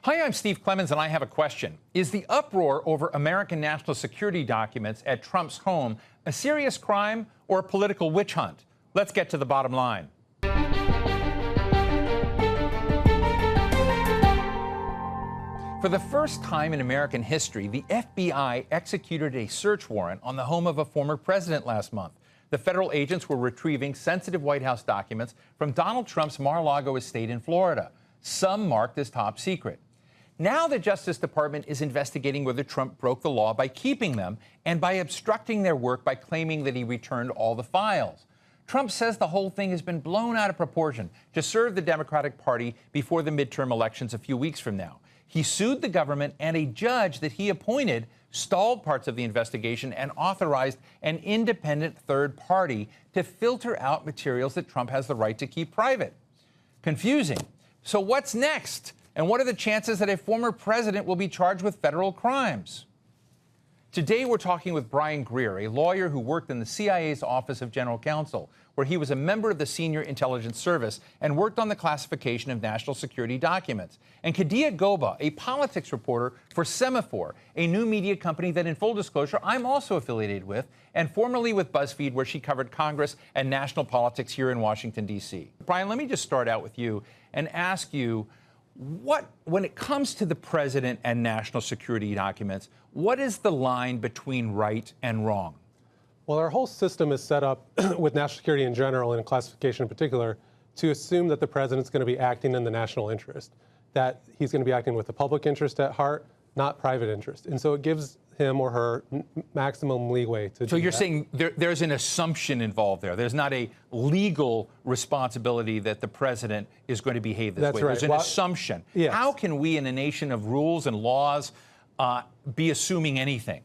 Hi, I'm Steve Clemons, and I have a question. Is the uproar over American national security documents at Trump's home a serious crime or a political witch hunt? Let's get to the bottom line. For the first time in American history, the FBI executed a search warrant on the home of a former president last month. The federal agents were retrieving sensitive White House documents from Donald Trump's Mar-a-Lago estate in Florida, some marked as top secret. Now the Justice Department is investigating whether Trump broke the law by keeping them and by obstructing their work by claiming that he returned all the files. Trump says the whole thing has been blown out of proportion to serve the Democratic Party before the midterm elections a few weeks from now. He sued the government, and a judge that he appointed stalled parts of the investigation and authorized an independent third party to filter out materials that Trump has the right to keep private. Confusing. So what's next? And what are the chances that a former president will be charged with federal crimes? Today, we're talking with Brian Greer, a lawyer who worked in the CIA's Office of General Counsel, where he was a member of the Senior Intelligence Service and worked on the classification of national security documents. And Kadia Goba, a politics reporter for Semafor, a new media company that, in full disclosure, I'm also affiliated with, and formerly with BuzzFeed, where she covered Congress and national politics here in Washington, D.C. Brian, let me just start out with you and ask you, when it comes to the president and national security documents, what is the line between right and wrong? Well, our whole system is set up with national security in general and in classification in particular to assume that the president's going to be acting in the national interest, that he's going to be acting with the public interest at heart, not private interest. And so it gives him or her maximum leeway to do that. So you're saying there's an assumption involved there. There's not a legal responsibility that the president is going to behave this way. That's right. There's an assumption. Yes. How can we, in a nation of rules and laws, be assuming anything?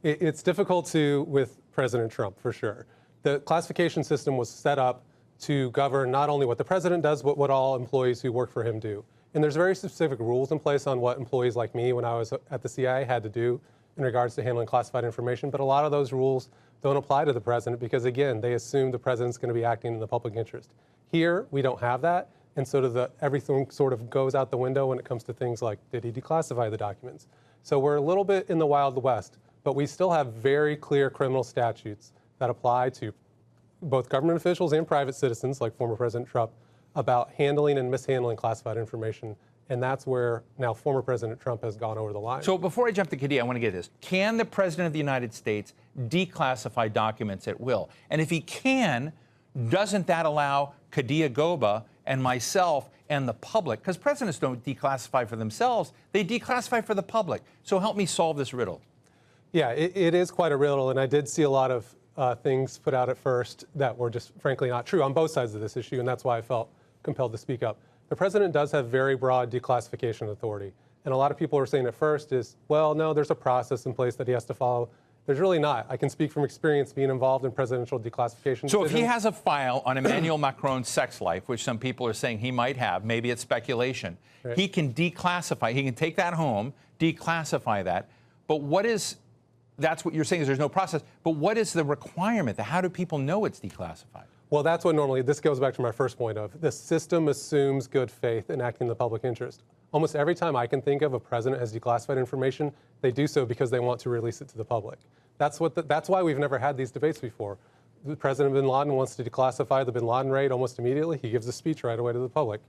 It's difficult to with President Trump, for sure. The classification system was set up to govern not only what the president does, but what all employees who work for him do. And there's very specific rules in place on what employees like me, when I was at the CIA, had to do in regards to handling classified information. But a lot of those rules don't apply to the president because, again, they assume the president's going to be acting in the public interest. Here, we don't have that. And so everything sort of goes out the window when it comes to things like, did he declassify the documents? So we're a little bit in the Wild West, but we still have very clear criminal statutes that apply to both government officials and private citizens, like former President Trump, about handling and mishandling classified information. And that's where now former President Trump has gone over the line. So before I jump to Kadia, I want to get this. Can the President of the United States declassify documents at will? And if he can, doesn't that allow Kadia Goba and myself and the public, because presidents don't declassify for themselves, they declassify for the public. So help me solve this riddle. Yeah, it is quite a riddle, and I did see a lot of things put out at first that were just frankly not true on both sides of this issue, and that's why I felt compelled to speak up. The president does have very broad declassification authority, and a lot of people are saying at first is, well, no, there's a process in place that he has to follow. There's really not. I can speak from experience being involved in presidential declassification So decisions. if he has a file on Emmanuel Macron's sex life, which some people are saying he might have, maybe it's speculation, right, he can declassify, he can take that home, declassify that, but what is, that's what you're saying is there's no process, but what is the requirement? How do people know it's declassified? Well, that's what normally, this goes back to my first point of, the system assumes good faith in acting in the public interest. Almost every time I can think of a president has declassified information, they do so because they want to release it to the public. That's why we've never had these debates before. The President bin Laden wants to declassify the bin Laden raid almost immediately. He gives a speech right away to the public.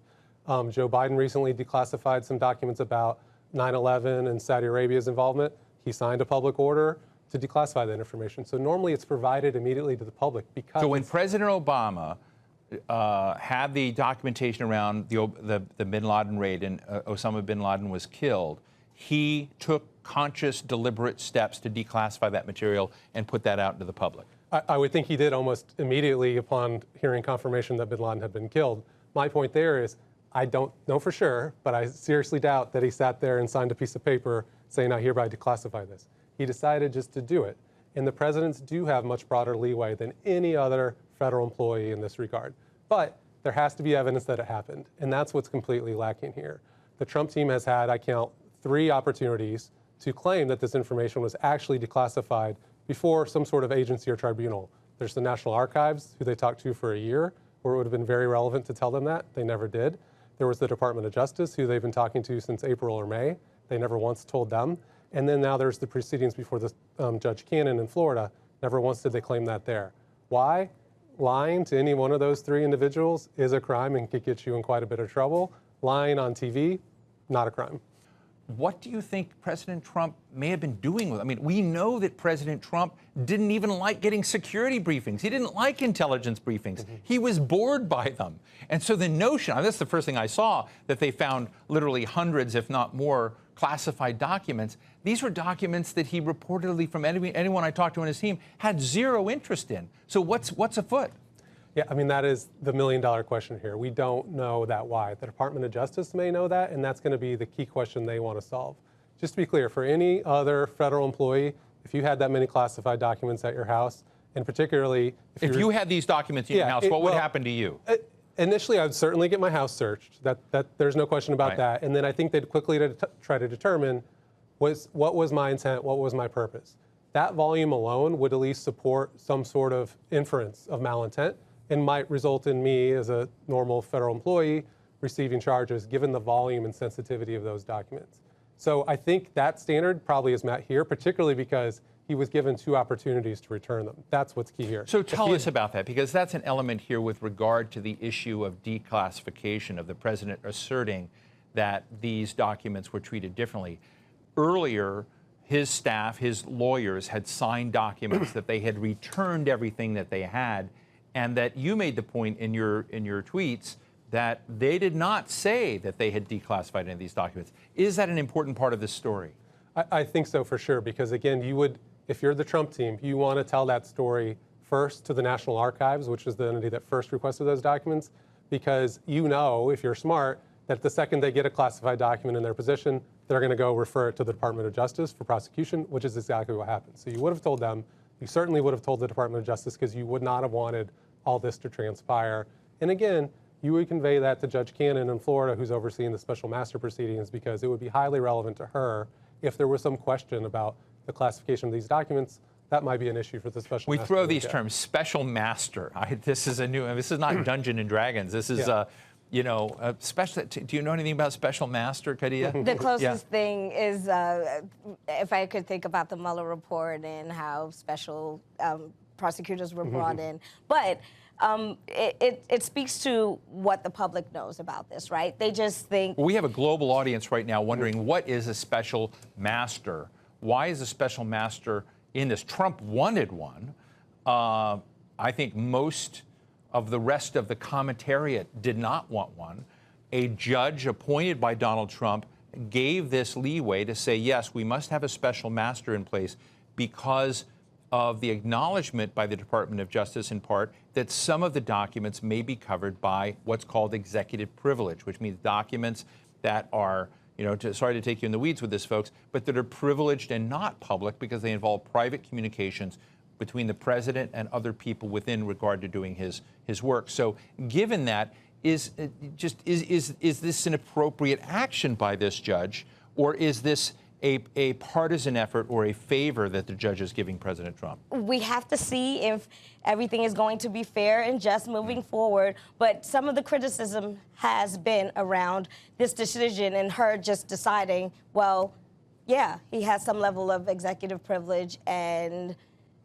Joe Biden recently declassified some documents about 9/11 and Saudi Arabia's involvement. He signed a public order to declassify that information. So normally it's provided immediately to the public because... So when President Obama had the documentation around the bin Laden raid and Osama bin Laden was killed, he took conscious, deliberate steps to declassify that material and put that out into the public. I would think he did almost immediately upon hearing confirmation that bin Laden had been killed. My point there is, I don't know for sure, but I seriously doubt that he sat there and signed a piece of paper saying, I hereby declassify this. He decided just to do it. And the presidents do have much broader leeway than any other federal employee in this regard. But there has to be evidence that it happened. And that's what's completely lacking here. The Trump team has had, I count, 3 opportunities to claim that this information was actually declassified before some sort of agency or tribunal. There's the National Archives, who they talked to for a year, where it would have been very relevant to tell them that. They never did. There was the Department of Justice, who they've been talking to since April or May. They never once told them. And then now there's the proceedings before the Judge Cannon in Florida. Never once did they claim that there. Why? Lying to any one of those three individuals is a crime and could get you in quite a bit of trouble. Lying on TV, not a crime. What do you think President Trump may have been doing with it? I mean, we know that President Trump didn't even like getting security briefings. He didn't like intelligence briefings. He was bored by them. And so the notion, that's the first thing I saw, that they found literally hundreds, if not more, classified documents. These were documents that he reportedly, from anyone I talked to on his team, had zero interest in. So what's afoot? Yeah, I mean, that is the million-dollar question here. We don't know that why. The Department of Justice may know that, and that's going to be the key question they want to solve. Just to be clear, for any other federal employee, if you had that many classified documents at your house, and particularly if you had these documents in your house, what would happen to you? Initially, I would certainly get my house searched. That there's no question about that. And then I think they'd quickly try to determine what was my intent, what was my purpose. That volume alone would at least support some sort of inference of malintent and might result in me, as a normal federal employee, receiving charges given the volume and sensitivity of those documents. So I think that standard probably is met here, particularly because he was given 2 opportunities to return them. That's what's key here. So tell us about that, because that's an element here with regard to the issue of declassification, of the president asserting that these documents were treated differently. Earlier, his staff, his lawyers, had signed documents that they had returned everything that they had, and that you made the point in your tweets that they did not say that they had declassified any of these documents. Is that an important part of this story? I think so, for sure, because again, you would, if you're the Trump team, you want to tell that story first to the National Archives, which is the entity that first requested those documents, because you know, if you're smart, that the second they get a classified document in their possession, they're going to go refer it to the Department of Justice for prosecution, which is exactly what happened. So you would have told them. You certainly would have told the Department of Justice, because you would not have wanted all this to transpire. And again, you would convey that to Judge Cannon in Florida, who's overseeing the special master proceedings, because it would be highly relevant to her if there was some question about the classification of these documents. That might be an issue for the special master. We throw these terms, special master. This is not Dungeons and Dragons. This is special. Do you know anything about special master, Kadia? The closest thing is, if I could think about the Mueller report and how special prosecutors were brought in. But it speaks to what the public knows about this, right? They just think... Well, we have a global audience right now wondering, what is a special master? Why is a special master in this? Trump wanted one. I think most of the rest of the commentariat did not want one. A judge appointed by Donald Trump gave this leeway to say, yes, we must have a special master in place because of the acknowledgement by the Department of Justice, in part, that some of the documents may be covered by what's called executive privilege, which means documents that are, sorry to take you in the weeds with this, folks, but that are privileged and not public because they involve private communications between the president and other people within regard to doing his work. So given that, is this an appropriate action by this judge, or is this a partisan effort or a favor that the judge is giving President Trump? We have to see if everything is going to be fair and just moving forward. But some of the criticism has been around this decision and her just deciding, well, yeah, he has some level of executive privilege and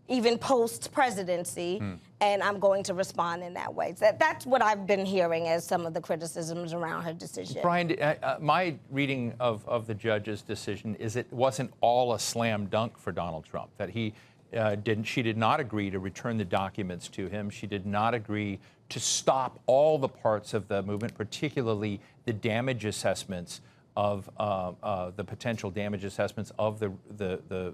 even post-presidency, and I'm going to respond in that way. So that's what I've been hearing as some of the criticisms around her decision. Brian, my reading of the judge's decision is it wasn't all a slam dunk for Donald Trump, that she did not agree to return the documents to him. She did not agree to stop all the parts of the movement, particularly the damage assessments of the potential damage assessments of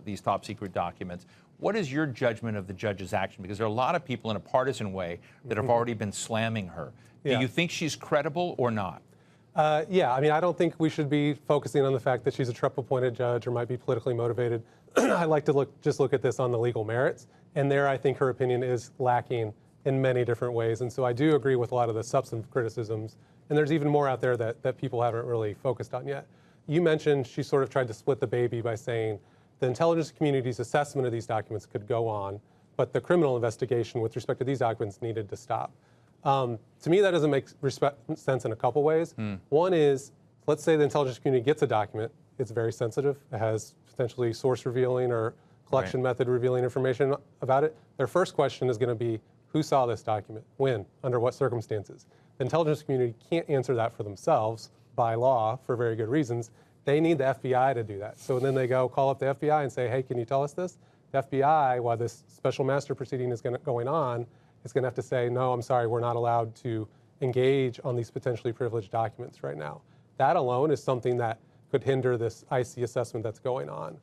these top secret documents. What is your judgment of the judge's action? Because there are a lot of people in a partisan way that have already been slamming her. Do you think she's credible or not? Yeah, I mean, I don't think we should be focusing on the fact that she's a Trump-appointed judge or might be politically motivated. I like to just look at this on the legal merits. And there, I think her opinion is lacking in many different ways. And so I do agree with a lot of the substantive criticisms. And there's even more out there that people haven't really focused on yet. You mentioned she sort of tried to split the baby by saying the intelligence community's assessment of these documents could go on, but the criminal investigation with respect to these documents needed to stop. To me, that doesn't make sense in a couple ways. One is, let's say the intelligence community gets a document. It's very sensitive. It has potentially source revealing or collection method revealing information about it. Their first question is going to be, who saw this document? When? Under what circumstances? The intelligence community can't answer that for themselves by law for very good reasons. They need the FBI to do that. So then they go call up the FBI and say, hey, can you tell us this? The FBI, while this special master proceeding is going on, is going to have to say, no, I'm sorry, we're not allowed to engage on these potentially privileged documents right now. That alone is something that could hinder this IC assessment that's going on.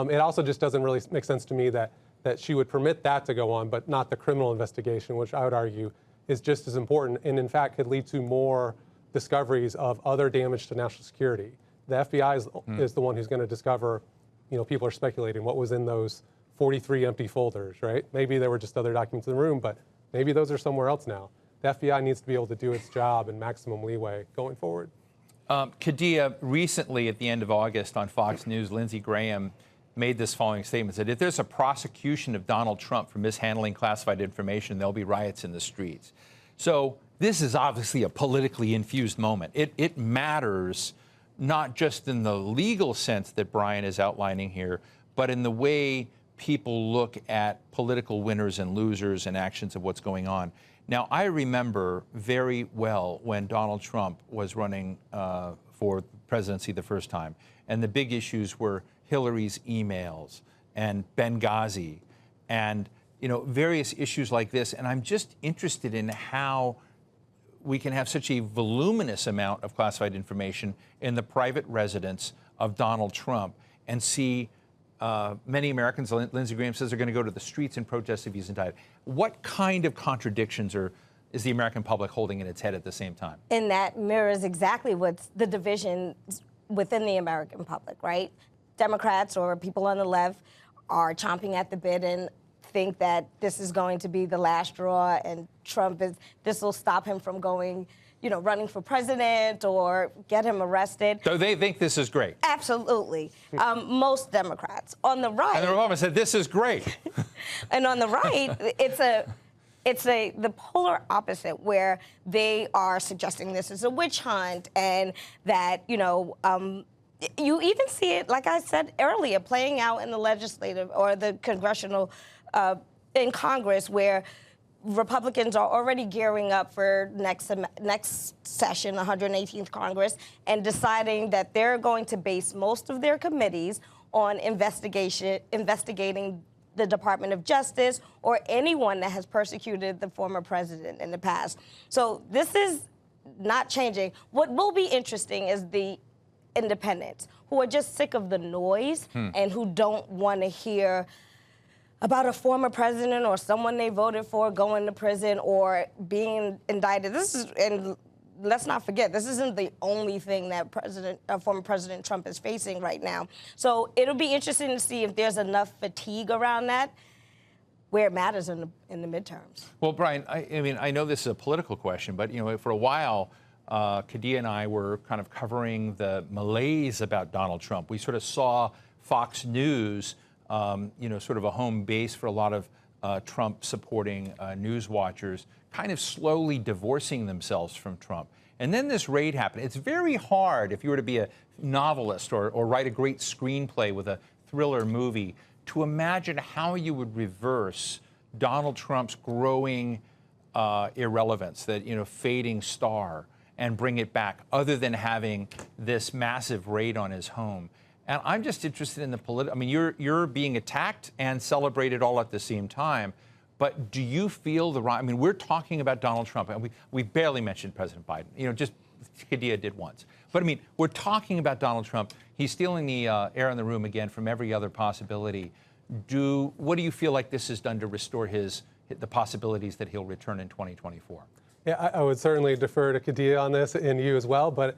It also just doesn't really make sense to me that she would permit that to go on, but not the criminal investigation, which I would argue is just as important and, in fact, could lead to more discoveries of other damage to national security. The FBI is the one who's going to discover, people are speculating what was in those 43 empty folders, right? Maybe there were just other documents in the room, but maybe those are somewhere else now. The FBI needs to be able to do its job in maximum leeway going forward. Kadia, recently at the end of August on Fox News, Lindsey Graham made this following statement, said, if there's a prosecution of Donald Trump for mishandling classified information, there'll be riots in the streets. So this is obviously a politically infused moment. It matters not just in the legal sense that Brian is outlining here, but in the way people look at political winners and losers and actions of what's going on. Now, I remember very well when Donald Trump was running for presidency the first time, and the big issues were Hillary's emails and Benghazi and various issues like this. And I'm just interested in how we can have such a voluminous amount of classified information in the private residence of Donald Trump and see many Americans, Lindsey Graham says, are going to go to the streets and protest if he's indicted. What kind of contradictions is the American public holding in its head at the same time? And that mirrors exactly what's the division within the American public, right? Democrats or people on the left are chomping at the bit and think that this is going to be the last straw and this will stop him from going, running for president or get him arrested. So they think this is great? Absolutely. Most Democrats. On the right... And the Republicans said, this is great. And on the right, it's the polar opposite, where they are suggesting this is a witch hunt and that, you even see it, like I said earlier, playing out in the legislative or the congressional, in Congress, where Republicans are already gearing up for next session, 118th Congress, and deciding that they're going to base most of their committees on investigating the Department of Justice or anyone that has persecuted the former president in the past. So this is not changing. What will be interesting is the independents who are just sick of the noise and who don't want to hear about a former president or someone they voted for going to prison or being indicted. And let's not forget, this isn't the only thing that former President Trump is facing right now. So it'll be interesting to see if there's enough fatigue around that where it matters in the midterms. Well, Brian, I know this is a political question, but for a while, Kadia and I were kind of covering the malaise about Donald Trump. We sort of saw Fox News, sort of a home base for a lot of Trump-supporting news watchers, kind of slowly divorcing themselves from Trump. And then this raid happened. It's very hard, if you were to be a novelist or write a great screenplay with a thriller movie, to imagine how you would reverse Donald Trump's growing irrelevance, that fading star, and bring it back, other than having this massive raid on his home. And I'm just interested in the political. I mean, you're being attacked and celebrated all at the same time. But do you feel the right? I mean, we're talking about Donald Trump, and we barely mentioned President Biden. Just Kadia did once. But I mean, we're talking about Donald Trump. He's stealing the air in the room again from every other possibility. What do you feel like this has done to restore the possibilities that he'll return in 2024? Yeah, I would certainly defer to Kadia on this, and you as well. But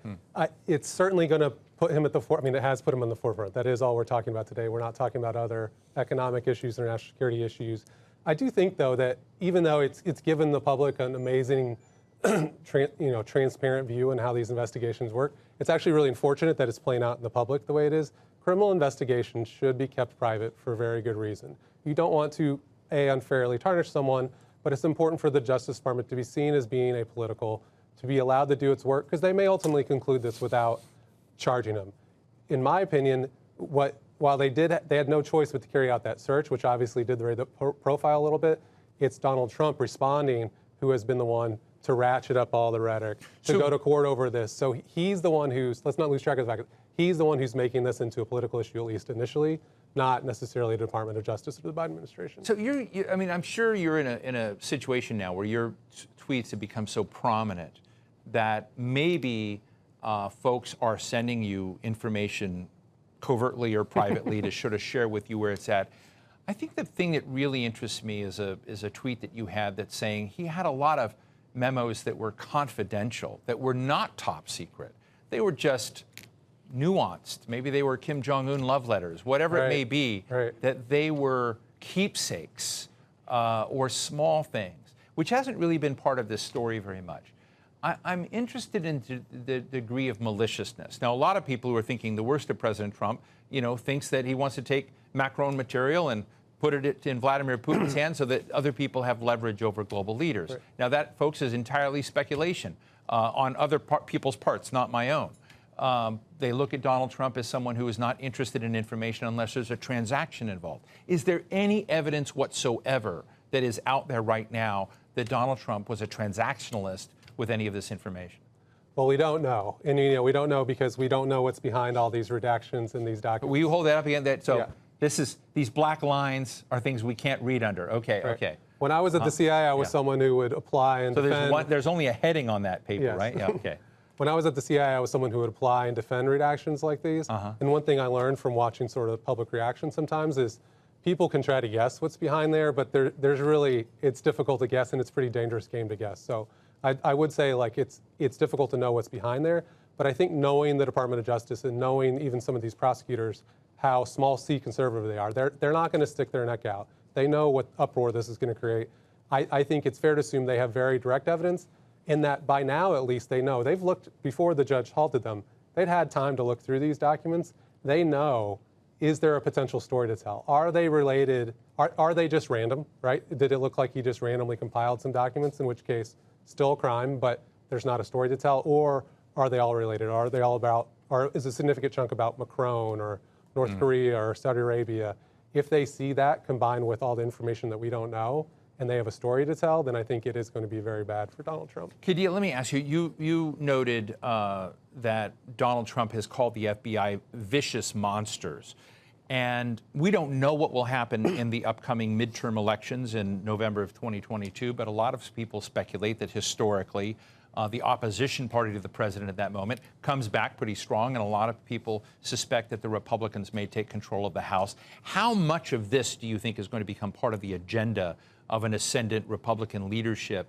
it's certainly going to put him at the forefront. I mean, it has put him on the forefront. That is all we're talking about today. We're not talking about other economic issues or national security issues. I do think, though, that even though it's given the public an amazing, transparent view on how these investigations work, it's actually really unfortunate that it's playing out in the public the way it is. Criminal investigations should be kept private for very good reason. You don't want to, A, unfairly tarnish someone, but it's important for the Justice Department to be seen as being apolitical, to be allowed to do its work, because they may ultimately conclude this without charging him. In my opinion, while they had no choice but to carry out that search, which obviously did raise the profile a little bit, it's Donald Trump responding who has been the one to ratchet up all the rhetoric, to go to court over this. So he's the one who's, let's not lose track of the fact, he's the one who's making this into a political issue, at least initially, not necessarily the Department of Justice or the Biden administration. So I mean, I'm sure you're in a situation now where your tweets have become so prominent that maybe folks are sending you information covertly or privately to sort of share with you where it's at. I think the thing that really interests me is a tweet that you had that's saying he had a lot of memos that were confidential, that were not top secret. They were just nuanced. Maybe they were Kim Jong-un love letters, whatever it may be, that they were keepsakes or small things, which hasn't really been part of this story very much. I'm interested in the degree of maliciousness. Now, a lot of people who are thinking the worst of President Trump, thinks that he wants to take Macron material and put it in Vladimir Putin's hands so that other people have leverage over global leaders. Right. Now, that, folks, is entirely speculation on other people's parts, not my own. They look at Donald Trump as someone who is not interested in information unless there's a transaction involved. Is there any evidence whatsoever that is out there right now that Donald Trump was a transactionalist with any of this information? Well, we don't know. And, we don't know because we don't know what's behind all these redactions and these documents. Will you hold that up again? These black lines are things we can't read under. Okay, right. Okay. When I was at the CIA, I was someone who would apply and defend. So there's only a heading on that paper, yes. Right? Yeah, okay. When I was at the CIA, I was someone who would apply and defend redactions like these. And one thing I learned from watching sort of public reaction sometimes is people can try to guess what's behind there, but it's difficult to guess, and it's a pretty dangerous game to guess. So I would say it's difficult to know what's behind there, but I think knowing the Department of Justice and knowing even some of these prosecutors, how small C conservative they are, they're not going to stick their neck out. They know what uproar this is going to create. I think it's fair to assume they have very direct evidence, in that by now at least they know. They've looked, before the judge halted them, they'd had time to look through these documents. They know, is there a potential story to tell? Are they related? Are they just random, right? Did it look like he just randomly compiled some documents, in which case still a crime, but there's not a story to tell? Or are they all related? Are they all about, or is a significant chunk about Macron or North Korea or Saudi Arabia? If they see that combined with all the information that we don't know, and they have a story to tell, then I think it is going to be very bad for Donald Trump. Kadia, let me ask you, you noted that Donald Trump has called the FBI vicious monsters. And we don't know what will happen in the upcoming midterm elections in November of 2022, but a lot of people speculate that historically the opposition party to the president at that moment comes back pretty strong, and a lot of people suspect that the Republicans may take control of the House. How much of this do you think is going to become part of the agenda of an ascendant Republican leadership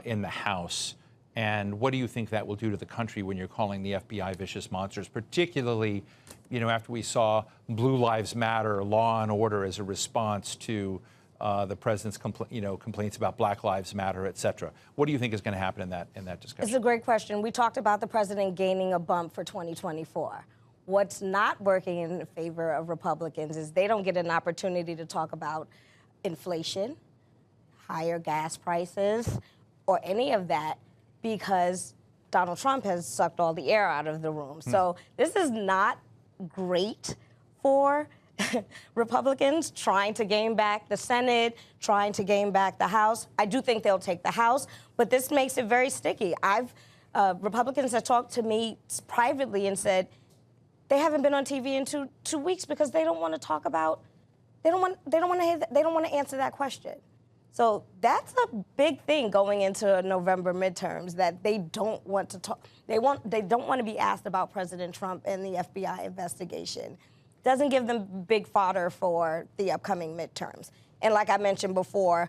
in the House? And what do you think that will do to the country when you're calling the FBI vicious monsters, particularly, after we saw Blue Lives Matter, Law and Order as a response to the president's complaints about Black Lives Matter, et cetera? What do you think is going to happen in that discussion? It's a great question. We talked about the president gaining a bump for 2024. What's not working in favor of Republicans is they don't get an opportunity to talk about inflation, higher gas prices, or any of that, because Donald Trump has sucked all the air out of the room. So this is not great for Republicans trying to gain back the Senate, trying to gain back the House. I do think they'll take the House, but this makes it very sticky. Republicans have talked to me privately and said they haven't been on TV in two weeks because they don't want to talk about, they don't want to answer that question. So that's a big thing going into November midterms, that they don't want to talk. They don't want to be asked about President Trump and the FBI investigation. Doesn't give them big fodder for the upcoming midterms. And like I mentioned before,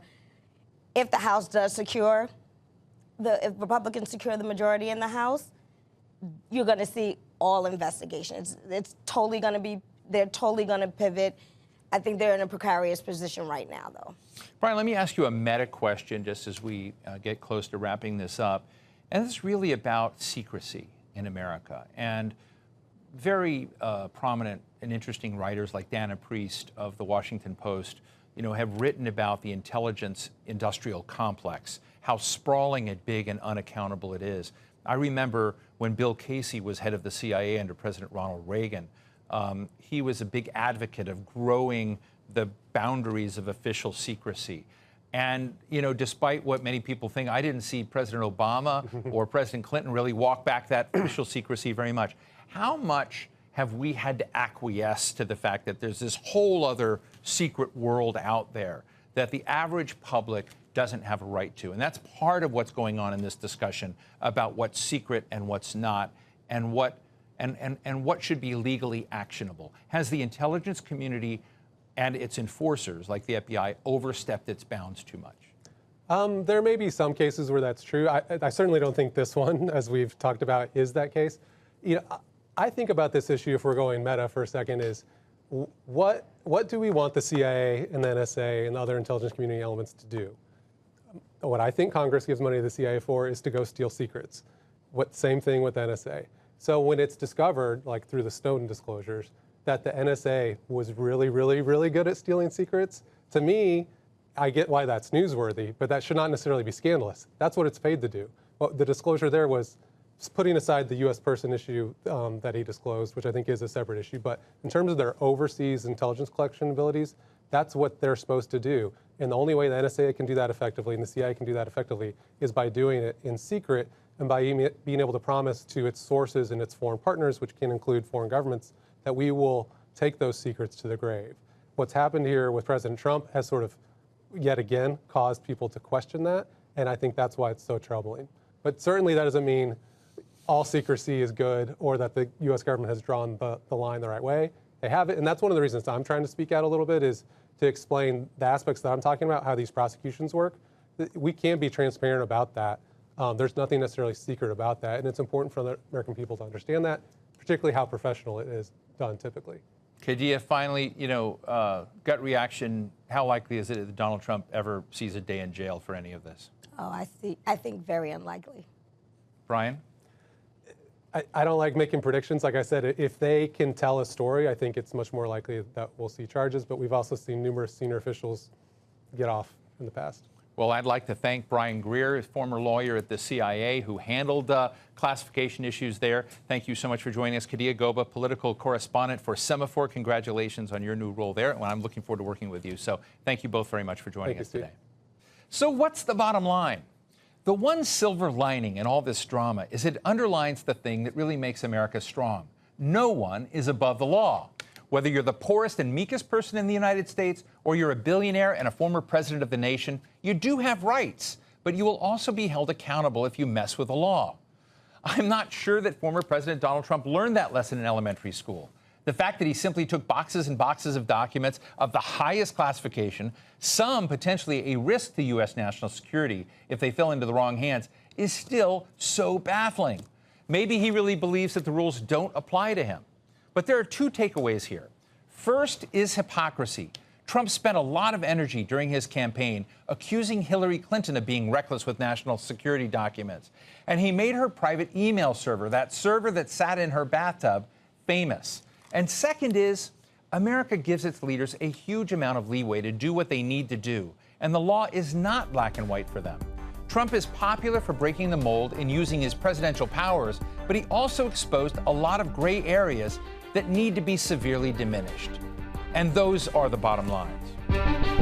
if the House does if Republicans secure the majority in the House, you're going to see all investigations. It's totally going to be, they're totally going to pivot. I think they're in a precarious position right now, though. Brian, let me ask you a meta question just as we get close to wrapping this up. And this is really about secrecy in America. And very prominent and interesting writers like Dana Priest of the Washington Post have written about the intelligence industrial complex, how sprawling and big and unaccountable it is. I remember when Bill Casey was head of the CIA under President Ronald Reagan, he was a big advocate of growing the boundaries of official secrecy. And, despite what many people think, I didn't see President Obama or President Clinton really walk back that official secrecy very much. How much have we had to acquiesce to the fact that there's this whole other secret world out there that the average public doesn't have a right to? And that's part of what's going on in this discussion about what's secret and what's not, and what should be legally actionable. Has the intelligence community and its enforcers, like the FBI, overstepped its bounds too much? There may be some cases where that's true. I certainly don't think this one, as we've talked about, is that case. I think about this issue, if we're going meta for a second, is what do we want the CIA and the NSA and other intelligence community elements to do? What I think Congress gives money to the CIA for is to go steal secrets. Same thing with NSA. So when it's discovered, like through the Snowden disclosures, that the NSA was really, really, really good at stealing secrets, to me, I get why that's newsworthy, but that should not necessarily be scandalous. That's what it's paid to do. Well, the disclosure there was putting aside the U.S. person issue that he disclosed, which I think is a separate issue, but in terms of their overseas intelligence collection abilities, that's what they're supposed to do. And the only way the NSA can do that effectively and the CIA can do that effectively is by doing it in secret and by being able to promise to its sources and its foreign partners, which can include foreign governments, that we will take those secrets to the grave. What's happened here with President Trump has sort of, yet again, caused people to question that, and I think that's why it's so troubling. But certainly that doesn't mean all secrecy is good or that the U.S. government has drawn the line the right way. They haven't, and that's one of the reasons I'm trying to speak out a little bit, is to explain the aspects that I'm talking about, how these prosecutions work. We can be transparent about that. There's nothing necessarily secret about that, and it's important for the American people to understand that, particularly how professional it is done typically. Kadia, finally, gut reaction, how likely is it that Donald Trump ever sees a day in jail for any of this? Oh, I think very unlikely. Brian? I don't like making predictions. Like I said, if they can tell a story, I think it's much more likely that we'll see charges, but we've also seen numerous senior officials get off in the past. Well, I'd like to thank Brian Greer, former lawyer at the CIA, who handled classification issues there. Thank you so much for joining us. Kadia Goba, political correspondent for Semafor. Congratulations on your new role there. And I'm looking forward to working with you. So thank you both very much for joining us today. So what's the bottom line? The one silver lining in all this drama is it underlines the thing that really makes America strong. No one is above the law. Whether you're the poorest and meekest person in the United States or you're a billionaire and a former president of the nation, you do have rights, but you will also be held accountable if you mess with the law. I'm not sure that former President Donald Trump learned that lesson in elementary school. The fact that he simply took boxes and boxes of documents of the highest classification, some potentially a risk to U.S. national security if they fell into the wrong hands, is still so baffling. Maybe he really believes that the rules don't apply to him. But there are two takeaways here. First is hypocrisy. Trump spent a lot of energy during his campaign accusing Hillary Clinton of being reckless with national security documents. And he made her private email server, that server that sat in her bathtub, famous. And second is, America gives its leaders a huge amount of leeway to do what they need to do. And the law is not black and white for them. Trump is popular for breaking the mold and using his presidential powers, but he also exposed a lot of gray areas that need to be severely diminished. And those are the bottom lines.